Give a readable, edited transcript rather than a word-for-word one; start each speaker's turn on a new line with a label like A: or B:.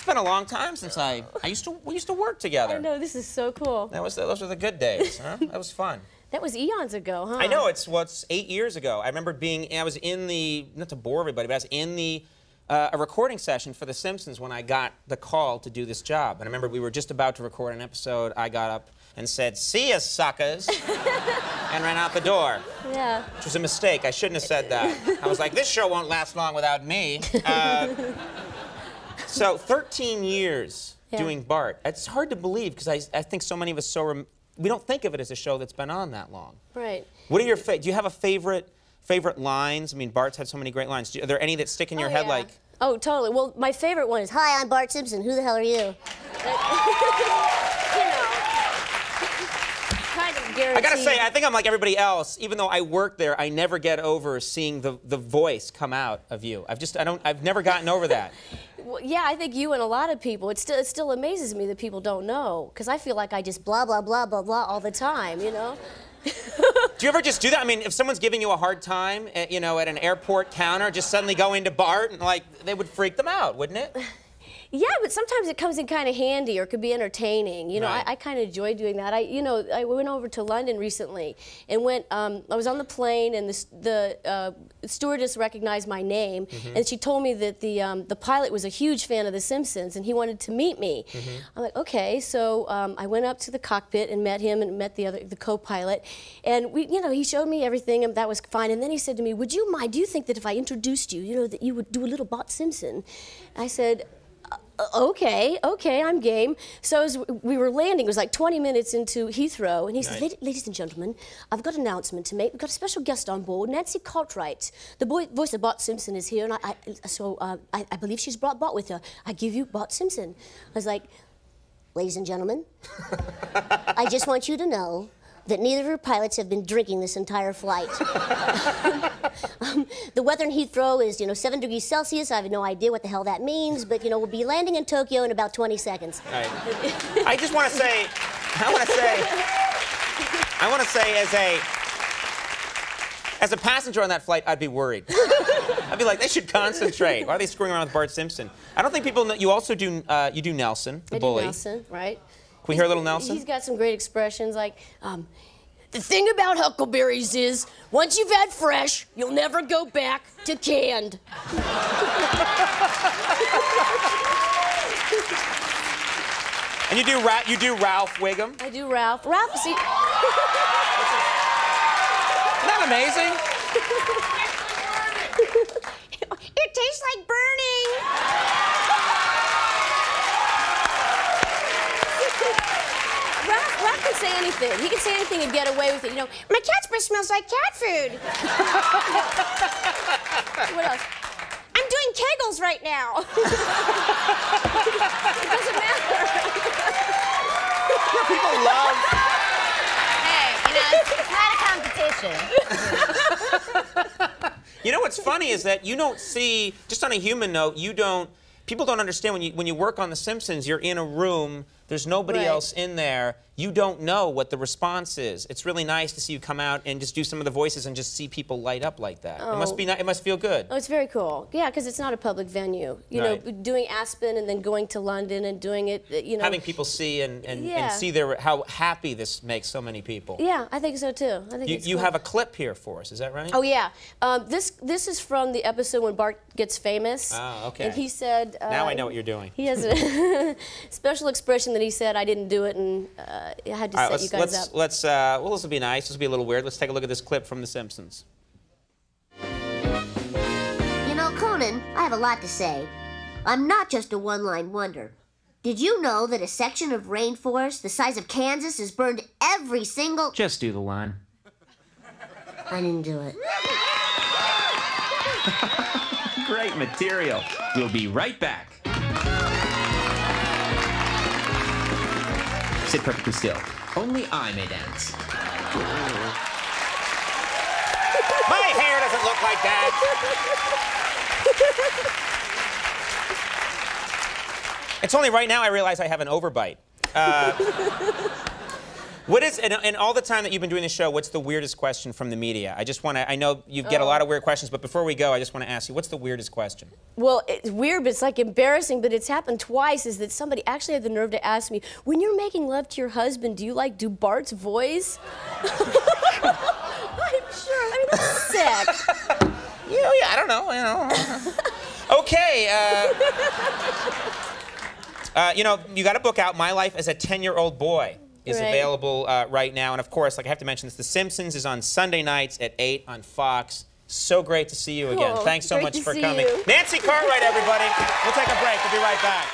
A: been a long time since we used to work together.
B: I know, this is so cool.
A: Those were the good days, huh? That was fun.
B: That was eons ago, huh?
A: I know, it's 8 years ago. I remember I was in the, not to bore everybody, but I was in the, a recording session for The Simpsons when I got the call to do this job. And I remember we were just about to record an episode. I got up and said, "See ya, suckers," and ran out the door.
B: Yeah.
A: Which was a mistake. I shouldn't have said that. I was like, this show won't last long without me. So 13 years doing Bart. It's hard to believe because I think so many of us we don't think of it as a show that's been on that long.
B: Right.
A: What are your do you have a favorite lines? I mean, Bart's had so many great lines. Are there any that stick in your head like?
B: Oh, totally. Well, my favorite one is, "Hi, I'm Bart Simpson. Who the hell are you?" You know, kind of guaranteed.
A: I gotta say, I think I'm like everybody else. Even though I work there, I never get over seeing the voice come out of you. I've never gotten over that.
B: Well, yeah, I think you and a lot of people, it still amazes me that people don't know, because I feel like I just blah, blah, blah, blah, blah all the time, you know?
A: Do you ever just do that? I mean, if someone's giving you a hard time, you know, at an airport counter, just suddenly go into Bart, and like, they would freak them out, wouldn't it?
B: Yeah, but sometimes it comes in kind of handy, or it could be entertaining. You know,
A: Right.
B: I kind of enjoy doing that. I went over to London recently and I was on the plane, and the stewardess recognized my name, and she told me that the pilot was a huge fan of The Simpsons, and he wanted to meet me. I'm like, okay, so I went up to the cockpit and met him and met the co-pilot, and he showed me everything, and that was fine. And then he said to me, "Would you mind? Do you think that if I introduced you, that you would do a little Bart Simpson?" I said, okay, I'm game. So as we were landing, it was like 20 minutes into Heathrow, and he said, "Ladies and gentlemen, I've got an announcement to make. We've got a special guest on board, Nancy Cartwright. The voice of Bart Simpson is here, and I believe she's brought Bart with her. I give you Bart Simpson." I was like, "Ladies and gentlemen, I just want you to know that neither of her pilots have been drinking this entire flight. The weather in Heathrow is, 7 degrees Celsius. I have no idea what the hell that means, but, we'll be landing in Tokyo in about 20 seconds.
A: Right. I just want to say, as a passenger on that flight, I'd be worried. I'd be like, they should concentrate. Why are they screwing around with Bart Simpson? I don't think people know. You also do, you do Nelson, the bully.
B: I do Nelson, right.
A: Can we hear a little Nelson?
B: He's got some great expressions like, "The thing about huckleberries is, once you've had fresh, you'll never go back to canned."
A: And you do Ralph Wiggum?
B: I do Ralph. Ralph, see...
A: Isn't that amazing?
B: It tastes like burning. Ralph can say anything. He can say anything and get away with it. "My cat's breath smells like cat food." What else? "I'm doing Kegels right now." It doesn't matter.
A: People love...
C: Hey, it's not a competition.
A: You know what's funny is that you don't see, just on a human note, people don't understand when you work on The Simpsons, you're in a room, there's nobody else in there, you don't know what the response is. It's really nice to see you come out and just do some of the voices and just see people light up like that.
B: Oh.
A: It must feel good.
B: Oh, it's very cool. Yeah, because it's not a public venue. Doing Aspen and then going to London and doing it,
A: Having people see and see how happy this makes so many people.
B: Yeah, I think so too. I think
A: you have a clip here for us, is that right?
B: Oh yeah, this is from the episode when Bart gets famous.
A: Oh, okay.
B: And he said.
A: Now I know what you're doing.
B: He has a special expression that he said, "I didn't do it," and I had to set you guys up.
A: Well, this will be nice. This will be a little weird. Let's take a look at this clip from The Simpsons.
D: Conan, I have a lot to say. I'm not just a one-line wonder. Did you know that a section of rainforest the size of Kansas has burned every single...
E: Just do the line.
D: I didn't do it.
E: Great material. We'll be right back. Sit perfectly still. Only I may dance.
A: My hair doesn't look like that. It's only right now I realize I have an overbite. What is, in all the time that you've been doing this show, what's the weirdest question from the media? I just want to, I know you get a lot of weird questions, but before we go, I just want to ask you, what's the weirdest question?
B: Well, it's weird, but it's like embarrassing, but it's happened twice, is that somebody actually had the nerve to ask me, when you're making love to your husband, do you like do Bart's voice? I'm sure, I mean, that's sick.
A: Yeah, I don't know, Okay, you got a book out, My Life as a 10-Year-Old Boy. Is available right now. And of course, like I have to mention this, The Simpsons is on Sunday nights at 8 on Fox. So great to see you again. Thanks so much for coming. Nancy Cartwright, everybody. We'll take a break. We'll be right back.